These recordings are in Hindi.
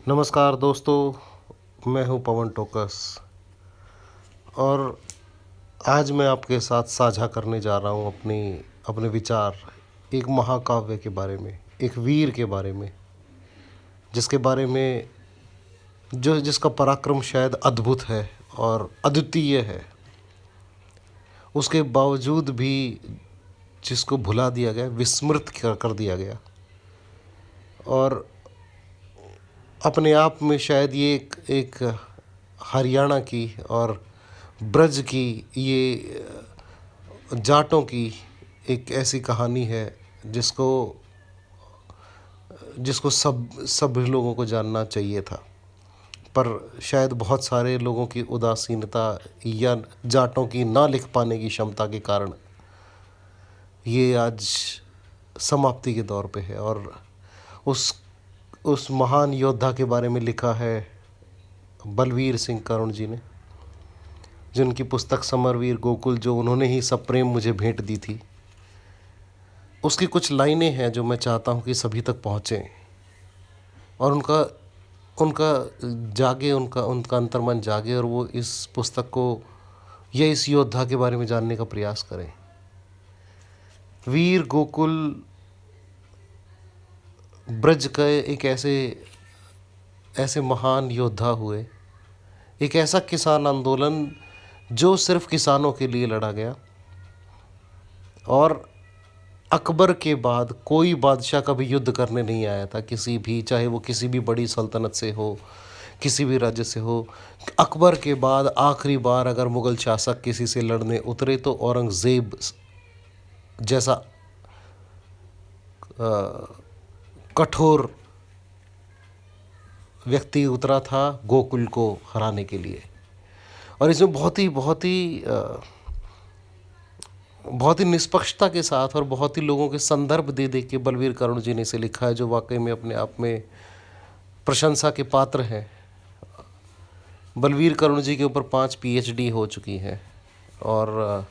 नमस्कार दोस्तों, मैं हूं पवन टोकस और आज मैं आपके साथ साझा करने जा रहा हूं अपने विचार एक महाकाव्य के बारे में, एक वीर के बारे में, जिसके बारे में जिसका पराक्रम शायद अद्भुत है और अद्वितीय है। उसके बावजूद भी जिसको भुला दिया गया, विस्मृत कर दिया गया और अपने आप में शायद ये एक हरियाणा की और ब्रज की, ये जाटों की एक ऐसी कहानी है जिसको जिसको सब लोगों को जानना चाहिए था। पर शायद बहुत सारे लोगों की उदासीनता या जाटों की ना लिख पाने की क्षमता के कारण ये आज समाप्ति के दौर पे है। और उस महान योद्धा के बारे में लिखा है बलवीर सिंह करुण जी ने, जिनकी पुस्तक समरवीर गोकुल, जो उन्होंने ही सप्रेम मुझे भेंट दी थी, उसकी कुछ लाइनें हैं जो मैं चाहता हूँ कि सभी तक पहुँचें और उनका उनका अंतर्मन जागे और वो इस पुस्तक को या इस योद्धा के बारे में जानने का प्रयास करें। वीर गोकुल ब्रज के एक ऐसे महान योद्धा हुए, एक ऐसा किसान आंदोलन जो सिर्फ किसानों के लिए लड़ा गया। और अकबर के बाद कोई बादशाह कभी युद्ध करने नहीं आया था, चाहे वो किसी भी बड़ी सल्तनत से हो, किसी भी राज्य से हो। अकबर के बाद आखिरी बार अगर मुग़ल शासक किसी से लड़ने उतरे तो औरंगज़ेब जैसा कठोर व्यक्ति उतरा था गोकुल को हराने के लिए। और इसमें बहुत ही निष्पक्षता के साथ और बहुत ही लोगों के संदर्भ दे दे के बलवीर करुण जी ने इसे लिखा है, जो वाकई में अपने आप में प्रशंसा के पात्र हैं। बलवीर करुण जी के ऊपर 5 PhD हो चुकी हैं और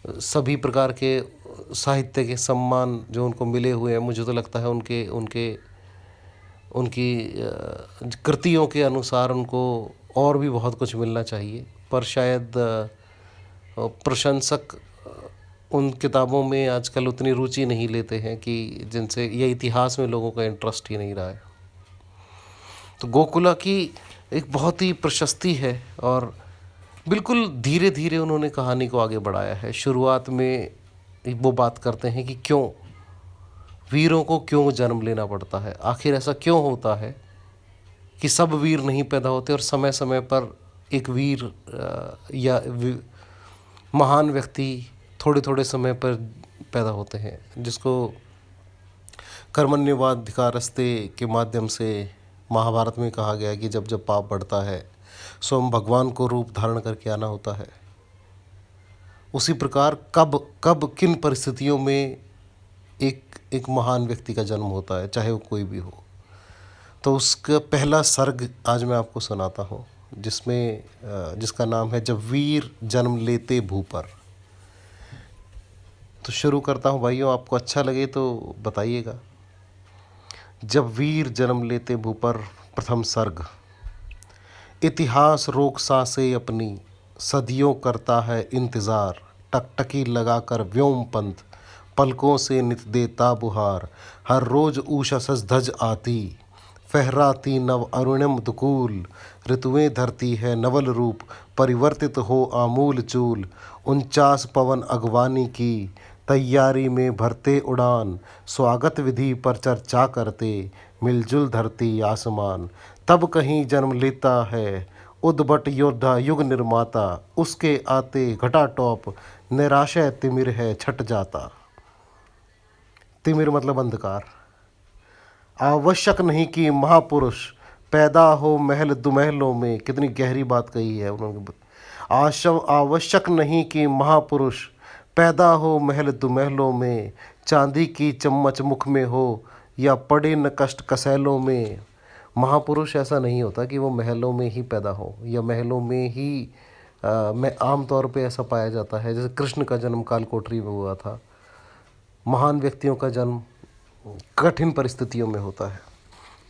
सभी प्रकार के साहित्य के सम्मान जो उनको मिले हुए हैं, मुझे तो लगता है उनकी कृतियों के अनुसार उनको और भी बहुत कुछ मिलना चाहिए। पर शायद प्रशंसक उन किताबों में आजकल उतनी रुचि नहीं लेते हैं कि जिनसे ये इतिहास में लोगों का इंटरेस्ट ही नहीं रहा है। तो गोकुला की एक बहुत ही प्रशस्ति है और बिल्कुल धीरे धीरे उन्होंने कहानी को आगे बढ़ाया है। शुरुआत में वो बात करते हैं कि क्यों वीरों को क्यों जन्म लेना पड़ता है, आखिर ऐसा क्यों होता है कि सब वीर नहीं पैदा होते और समय समय पर एक वीर या महान व्यक्ति थोड़े थोड़े समय पर पैदा होते हैं, जिसको कर्मण्येवाधिकारस्ते के माध्यम से महाभारत में कहा गया कि जब जब पाप बढ़ता है स्वयं भगवान को रूप धारण करके आना होता है। उसी प्रकार कब किन परिस्थितियों में एक महान व्यक्ति का जन्म होता है, चाहे वो कोई भी हो। तो उसका पहला सर्ग आज मैं आपको सुनाता हूँ, जिसका नाम है जब वीर जन्म लेते भू पर। तो शुरू करता हूँ भाइयों, आपको अच्छा लगे तो बताइएगा। जब वीर जन्म लेते भू पर, प्रथम सर्ग। इतिहास रोक सांसें अपनी, सदियों करता है इंतज़ार। टकटकी लगाकर व्योम पंथ, पलकों से नित देता बुहार। हर रोज ऊषा सज धज आती, फहराती नव अरुणिम दुकूल। ऋतुएं धरती है नवल रूप, परिवर्तित हो आमूल चूल। 49 पवन अगवानी की, तैयारी में भरते उड़ान। स्वागत विधि पर चर्चा करते, मिलजुल धरती आसमान। तब कहीं जन्म लेता है उद्भट योद्धा युग निर्माता। उसके आते घटाटोप, निराशय तिमिर है छट जाता। तिमिर मतलब अंधकार। आवश्यक नहीं कि महापुरुष पैदा हो महल दुमहलों में। कितनी गहरी बात कही है उन्होंने। आवश्यक नहीं कि महापुरुष पैदा हो महल दुमहलों में। चांदी की चम्मच मुख में हो या पड़े न कष्ट कसैलों में। महापुरुष ऐसा नहीं होता कि वो महलों में ही पैदा हो या महलों में ही मैं आमतौर पे ऐसा पाया जाता है। जैसे कृष्ण का जन्म कालकोठरी में हुआ था। महान व्यक्तियों का जन्म कठिन परिस्थितियों में होता है।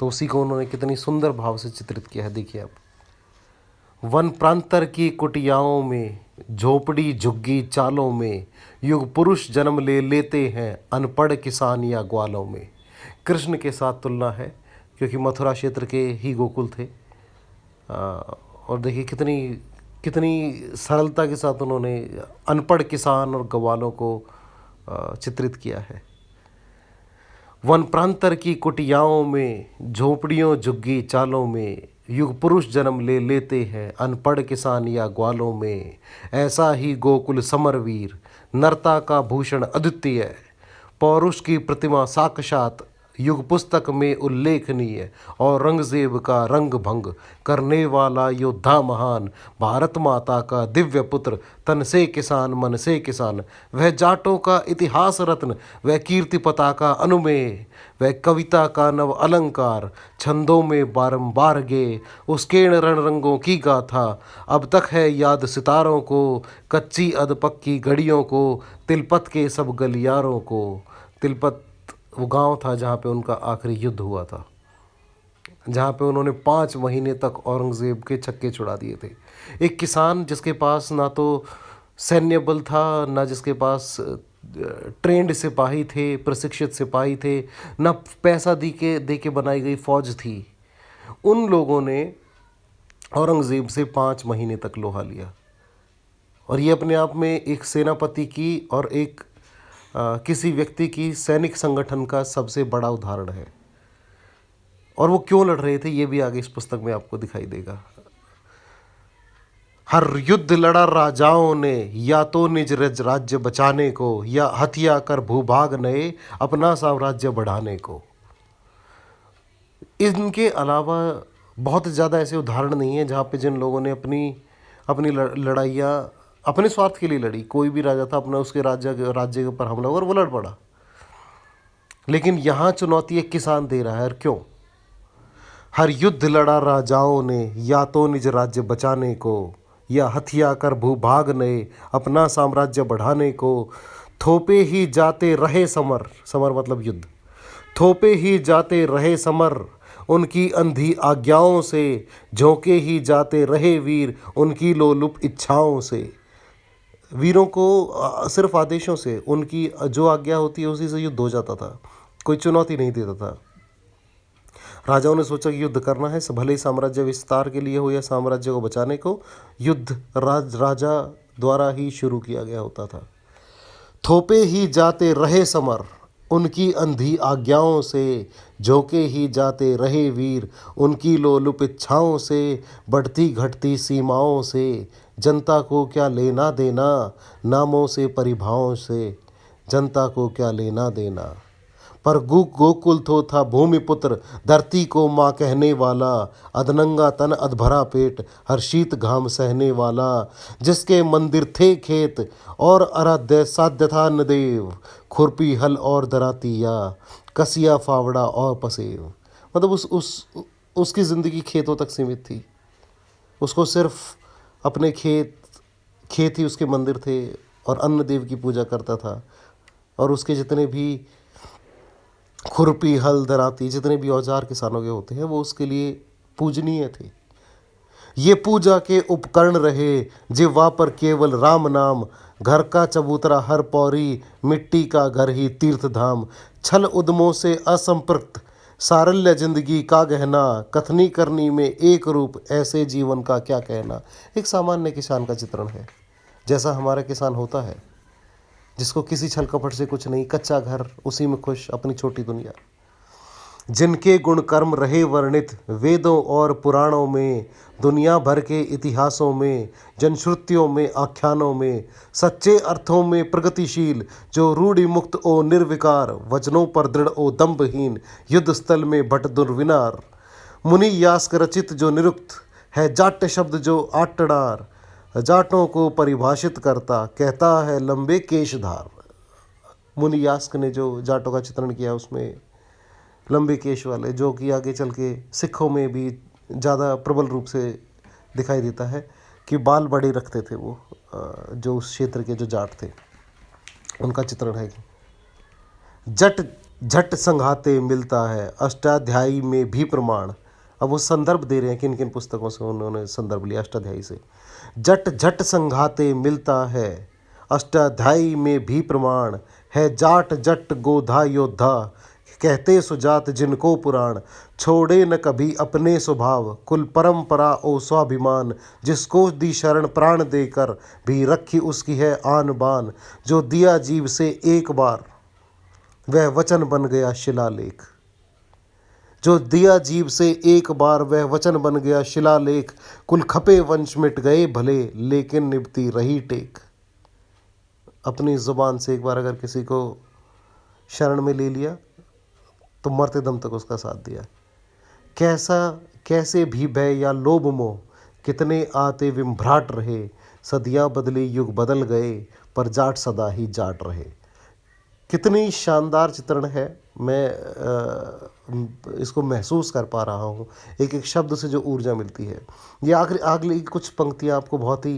तो उसी को उन्होंने कितनी सुंदर भाव से चित्रित किया है, देखिए आप। वन प्रांतर की कुटियाओं में, झोपड़ी झुग्गी चालों में, युग पुरुष जन्म ले लेते हैं अनपढ़ किसान या ग्वालों में। कृष्ण के साथ तुलना है, क्योंकि मथुरा क्षेत्र के ही गोकुल थे। और देखिए कितनी कितनी सरलता के साथ उन्होंने अनपढ़ किसान और ग्वालों को चित्रित किया है। वन प्रांतर की कुटियाओं में, झोपड़ियों झुग्गी चालों में, युग पुरुष जन्म ले लेते हैं अनपढ़ किसान या ग्वालों में। ऐसा ही गोकुल समरवीर, नरता का भूषण अद्वितीय, पौरुष की प्रतिमा साक्षात, युग पुस्तक में उल्लेखनीय, और रंगजेब का रंग भंग करने वाला योद्धा महान, भारत माता का दिव्य पुत्र, तन से किसान मन से किसान। वह जाटों का इतिहास रत्न, वह कीर्ति पताका अनुमेय, वह कविता का नव अलंकार, छंदों में बारंबार गे, उसके रण रंगों की गाथा। अब तक है याद सितारों को, कच्ची अध पक्की घड़ियों को, तिलपत के सब गलियारों को। तिलपत वो गांव था जहाँ पे उनका आखिरी युद्ध हुआ था, जहाँ पे उन्होंने 5 महीने तक औरंगज़ेब के छक्के छुड़ा दिए थे। एक किसान जिसके पास ना तो सैन्य बल था, ना जिसके पास ट्रेंड सिपाही थे, प्रशिक्षित सिपाही थे, ना पैसा दे के बनाई गई फौज थी, उन लोगों ने औरंगज़ेब से 5 महीने तक लोहा लिया। और ये अपने आप में एक सेनापति की और एक किसी व्यक्ति की सैनिक संगठन का सबसे बड़ा उदाहरण है। और वो क्यों लड़ रहे थे ये भी आगे इस पुस्तक में आपको दिखाई देगा। हर युद्ध लड़ा राजाओं ने, या तो निज राज्य बचाने को, या हथिया कर भूभाग नए अपना साम्राज्य बढ़ाने को। इनके अलावा बहुत ज़्यादा ऐसे उदाहरण नहीं है जहाँ पे जिन लोगों ने अपनी अपनी लड़ाइयाँ अपने स्वार्थ के लिए लड़ी। कोई भी राजा था, अपना उसके राज्य के ऊपर हमला हुआ और वो लड़ पड़ा। लेकिन यहाँ चुनौती एक किसान दे रहा है। और क्यों? हर युद्ध लड़ा राजाओं ने, या तो निज राज्य बचाने को, या हथिया कर भूभाग नए अपना साम्राज्य बढ़ाने को। थोपे ही जाते रहे समर, समर मतलब युद्ध, थोपे ही जाते रहे समर उनकी अंधी आज्ञाओं से, झोंके ही जाते रहे वीर उनकी लोलुप इच्छाओं से। वीरों को सिर्फ आदेशों से, उनकी जो आज्ञा होती है उसी से युद्ध हो जाता था, कोई चुनौती नहीं देता था। राजाओं ने सोचा कि युद्ध करना है, भले ही साम्राज्य विस्तार के लिए हो या साम्राज्य को बचाने को, युद्ध राजा द्वारा ही शुरू किया गया होता था। थोपे ही जाते रहे समर उनकी अंधी आज्ञाओं से, झोंके ही जाते रहे वीर उनकी लोलुप इच्छाओं से, बढ़ती घटती सीमाओं से, जनता को क्या लेना देना, नामों से परिभाओं से, जनता को क्या लेना देना। पर गोकुल तो था भूमिपुत्र, धरती को माँ कहने वाला, अधनंगा तन अधभरा पेट, हर शीत घाम सहने वाला, जिसके मंदिर थे खेत और आराध्य साध्य था नदेव, खुरपी हल और दरातिया, कसिया फावड़ा और पसेव। मतलब उसकी ज़िंदगी खेतों तक सीमित थी। उसको सिर्फ अपने खेत ही उसके मंदिर थे, और अन्न देव की पूजा करता था। और उसके जितने भी खुरपी हल दराती, जितने भी औजार किसानों के होते हैं, वो उसके लिए पूजनीय थे। ये पूजा के उपकरण रहे जिह्वा पर केवल राम नाम, घर का चबूतरा हर पौरी, मिट्टी का घर ही तीर्थ धाम। छल उद्यमों से असंपृक्त, सारल्य जिंदगी का गहना, कथनी करनी में एक रूप, ऐसे जीवन का क्या कहना। एक सामान्य किसान का चित्रण है, जैसा हमारा किसान होता है, जिसको किसी छल कपट से कुछ नहीं, कच्चा घर, उसी में खुश, अपनी छोटी दुनिया। जिनके गुण कर्म रहे वर्णित वेदों और पुराणों में, दुनिया भर के इतिहासों में, जनश्रुतियों में, आख्यानों में, सच्चे अर्थों में प्रगतिशील, जो रूढ़ि मुक्त ओ निर्विकार, वचनों पर दृढ़ ओ दम्भहीन, युद्ध स्थल में भट दुर्विनार। मुनि यास्क रचित जो निरुक्त है, जाट शब्द जो आटडार, जाटों को परिभाषित करता, कहता है लंबे केशधार। मुनि यास्क ने जो जाटों का चित्रण किया उसमें लंबे केश वाले, जो कि आगे चल के सिखों में भी ज़्यादा प्रबल रूप से दिखाई देता है कि बाल बड़े रखते थे वो, जो उस क्षेत्र के जो जाट थे, उनका चित्रण है। जट झट संघाते मिलता है अष्टाध्यायी में भी प्रमाण। अब वो संदर्भ दे रहे हैं किन किन पुस्तकों से उन्होंने संदर्भ लिया अष्टाध्यायी से। जट झट संघाते मिलता है अष्टाध्यायी में भी प्रमाण है जाट जट गोधा योद्धा कहते सुजात जिनको पुराण छोड़े न कभी अपने स्वभाव कुल परंपरा ओ स्वाभिमान जिसको दी शरण प्राण देकर भी रखी उसकी है आन बान जो दिया जीव से एक बार वह वचन बन गया शिलालेख। जो दिया जीव से एक बार वह वचन बन गया शिलालेख कुल खपे वंश मिट गए भले लेकिन निभती रही टेक। अपनी ज़ुबान से एक बार अगर किसी को शरण में ले लिया तो मरते दम तक उसका साथ दिया। कैसे भी भय या लोभ मोह कितने आते विम्भ्राट रहे सदियां बदली युग बदल गए पर जाट सदा ही जाट रहे। कितनी शानदार चित्रण है। मैं इसको महसूस कर पा रहा हूँ एक एक शब्द से जो ऊर्जा मिलती है। ये आखिरी कुछ पंक्तियाँ आपको बहुत ही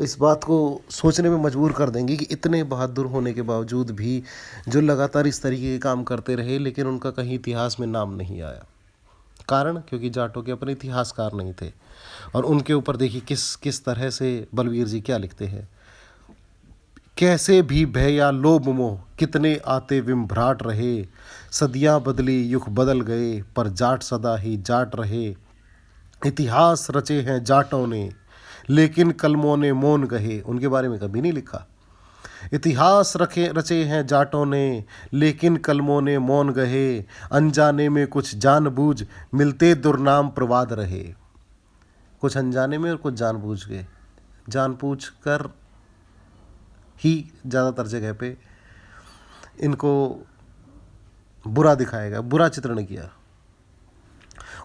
इस बात को सोचने में मजबूर कर देंगी कि इतने बहादुर होने के बावजूद भी जो लगातार इस तरीके के काम करते रहे लेकिन उनका कहीं इतिहास में नाम नहीं आया। कारण क्योंकि जाटों के अपने इतिहासकार नहीं थे। और उनके ऊपर देखिए किस तरह से बलवीर जी क्या लिखते हैं। कैसे भी भय या लोभ मोह कितने आते विम्भ्राट रहे सदियां बदली युग बदल गए पर जाट सदा ही जाट रहे। इतिहास रचे हैं जाटों ने लेकिन कलमों ने मौन कहे। उनके बारे में कभी नहीं लिखा। इतिहास रचे हैं जाटों ने लेकिन कलमों ने मौन गहे अनजाने में कुछ जानबूझ मिलते दुर्नाम प्रवाद रहे। कुछ अनजाने में और कुछ जानबूझ के जानबूझ कर ही ज़्यादातर जगह पे इनको बुरा दिखाएगा, बुरा चित्रण किया।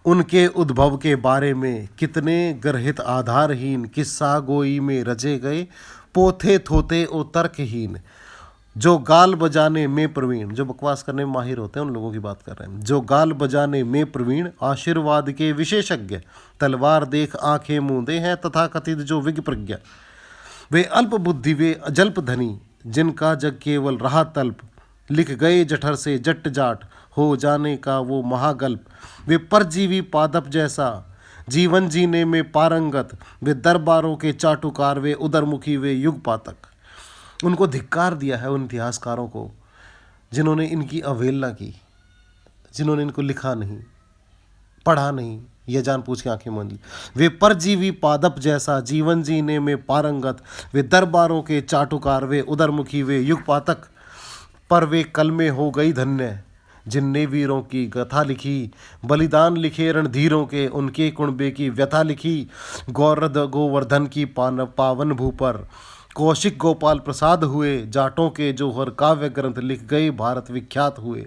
उनके उद्भव के बारे में कितने गर्हित आधारहीन किस्सा गोई में रचे गए पोथे थोते ओ तर्कहीन। जो गाल बजाने में प्रवीण, जो बकवास करने में माहिर होते हैं उन लोगों की बात कर रहे हैं। जो गाल बजाने में प्रवीण आशीर्वाद के विशेषज्ञ तलवार देख आंखें मूंदे हैं तथा कथित जो विज्ञ प्रज्ञा। वे अल्प बुद्धि वे अजल्प धनी जिनका जग केवल रहा तल्प लिख गए जठर से जट जाट हो जाने का वो महागल्प। वे परजीवी पादप जैसा जीवन जीने में पारंगत वे दरबारों के चाटुकार वे उदरमुखी वे युग पातक। उनको धिक्कार दिया है उन इतिहासकारों को जिन्होंने इनकी अवहेलना की, जिन्होंने इनको लिखा नहीं पढ़ा नहीं ये जान पूछ के आंखें मूंद ली। वे परजीवी पादप जैसा जीवन जीने में पारंगत वे दरबारों के चाटुकार वे उदरमुखी वे युग पातक। पर वे कल में हो गई धन्य जिनने वीरों की गाथा लिखी बलिदान लिखे रणधीरों के उनके कुणबे की व्यथा लिखी। गौरद गोवर्धन की पावन भू पर कौशिक गोपाल प्रसाद हुए जाटों के जोहर काव्य ग्रंथ लिख गए भारत विख्यात हुए।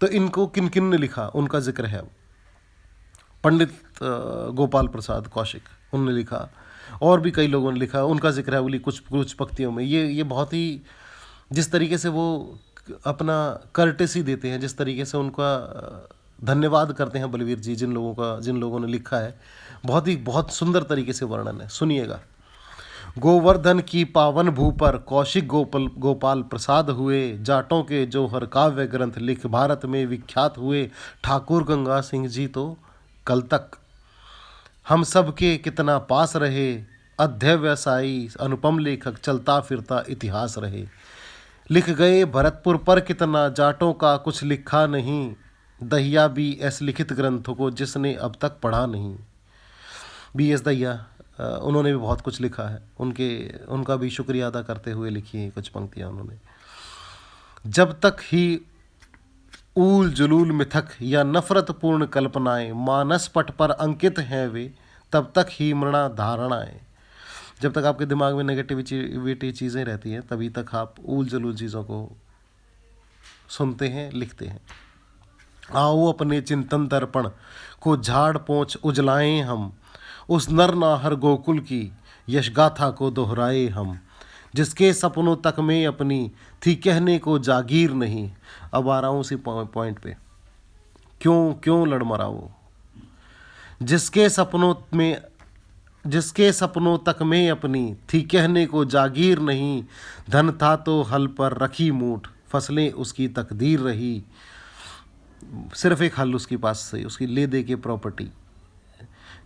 तो इनको किन किन ने लिखा उनका जिक्र है। पंडित गोपाल प्रसाद कौशिक उन्होंने लिखा और भी कई लोगों ने लिखा उनका जिक्र है बोली कुछ पंक्तियों में। ये बहुत ही जिस तरीके से वो अपना कर्टेसी देते हैं, जिस तरीके से उनका धन्यवाद करते हैं बलवीर जी, जिन लोगों ने लिखा है बहुत सुंदर तरीके से वर्णन है। सुनिएगा। गोवर्धन की पावन भू पर कौशिक गोपाल प्रसाद हुए जाटों के जोहर काव्य ग्रंथ लिख भारत में विख्यात हुए। ठाकुर गंगा सिंह जी तो कल तक हम सब के कितना पास रहे अध्यवसायी अनुपम लेखक चलता फिरता इतिहास रहे। लिख गए भरतपुर पर कितना जाटों का कुछ लिखा नहीं दहिया बी एस लिखित ग्रंथों को जिसने अब तक पढ़ा नहीं। बी एस दहिया उन्होंने भी बहुत कुछ लिखा है। उनका भी शुक्रिया अदा करते हुए लिखी है कुछ पंक्तियाँ उन्होंने। जब तक ही ऊल जुलूल मिथक या नफरत पूर्ण कल्पनाएं मानस पट पर अंकित हैं वे तब तक ही मृणा धारणाएं। जब तक आपके दिमाग में नेगेटिविटी चीज़ें रहती हैं तभी तक आप ऊल जलूल चीज़ों को सुनते हैं लिखते हैं। आओ अपने चिंतन दर्पण को झाड़ पोंछ उजलाएं हम उस नर नाहर गोकुल की यशगाथा को दोहराए हम जिसके सपनों तक में अपनी थी कहने को जागीर नहीं। अब आ रहा हूँ उसी पॉइंट पे। क्यों लड़ मरा वो जिसके सपनों तक में अपनी थी कहने को जागीर नहीं। धन था तो हल पर रखी मूठ फसलें उसकी तकदीर रही। सिर्फ एक हल उसके पास से, उसकी ले दे के प्रॉपर्टी।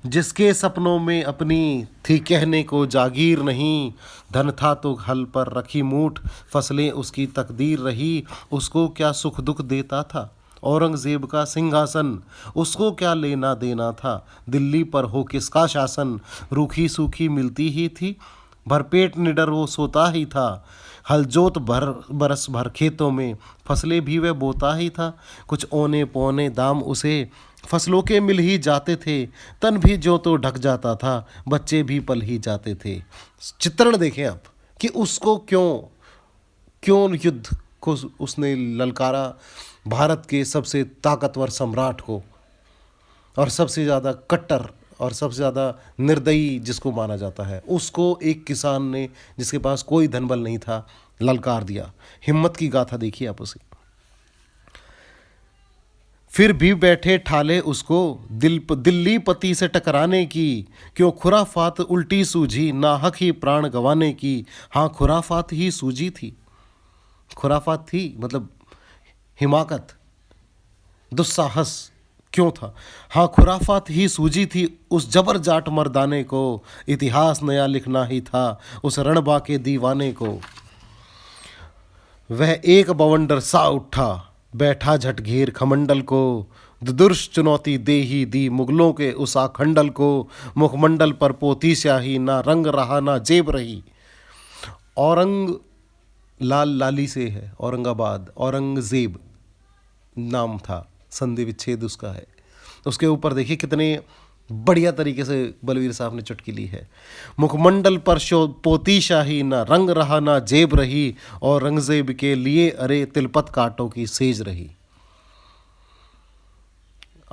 जिसके सपनों में अपनी थी कहने को जागीर नहीं, धन था तो हल पर रखी मूठ, फसलें उसकी तकदीर रही। उसको क्या सुख दुख देता था औरंगजेब का सिंहासन, उसको क्या लेना देना था दिल्ली पर हो किसका शासन। रूखी सूखी मिलती ही थी, भरपेट निडर वो सोता ही था। हल जोत भर बरस भर खेतों में, फसलें भी वह बोता ही था। कुछ औने पौने दाम उसे फसलों के मिल ही जाते थे, तन भी जो तो ढक जाता था, बच्चे भी पल ही जाते थे। चित्रण देखें आप कि उसको क्यों क्यों युद्ध को उसने ललकारा, भारत के सबसे ताकतवर सम्राट को, और सबसे ज़्यादा कट्टर और सबसे ज़्यादा निर्दयी जिसको माना जाता है, उसको एक किसान ने जिसके पास कोई धनबल नहीं था ललकार दिया। हिम्मत की गाथा देखिए आप उसे। फिर भी बैठे ठाले उसको दिल्ली पति से टकराने की, क्यों खुराफात उल्टी सूझी ना हक ही प्राण गंवाने की। हाँ, खुराफात ही सूझी थी, खुराफात थी मतलब हिमाकत, दुस्साहस क्यों था। हाँ, खुराफात ही सूझी थी उस जबर जाट मर्दाने को, इतिहास नया लिखना ही था उस रणबा के दीवाने को। वह एक बवंडर सा उठा, बैठा झट घेर खमंडल को, दुर्श चुनौती दे ही दी मुगलों के उस आखंडल को। मुखमंडल पर पोती स्याही, ना रंग रहा ना जेब रही। औरंग लाल लाली से है, औरंगाबाद, औरंगजेब नाम था, संधि विच्छेद उसका है। उसके ऊपर देखिए कितने बढ़िया तरीके से बलवीर साहब ने चुटकी ली है। मुखमंडल पर शो पोती शाही, ना रंग रहा ना जेब रही, और रंगजेब के लिए अरे तिलपत कांटों की सेज रही।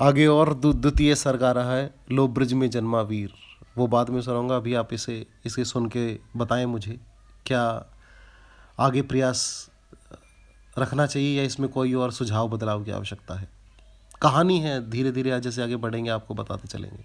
आगे और द्वितीय सर्ग आ रहा है, लो ब्रिज में जन्मा वीर, वो बाद में सुनाऊंगा। अभी आप इसे सुन के बताएं मुझे क्या आगे प्रयास रखना चाहिए या इसमें कोई और सुझाव बदलाव की आवश्यकता है। कहानी है, धीरे धीरे जैसे आगे बढ़ेंगे आपको बताते चलेंगे।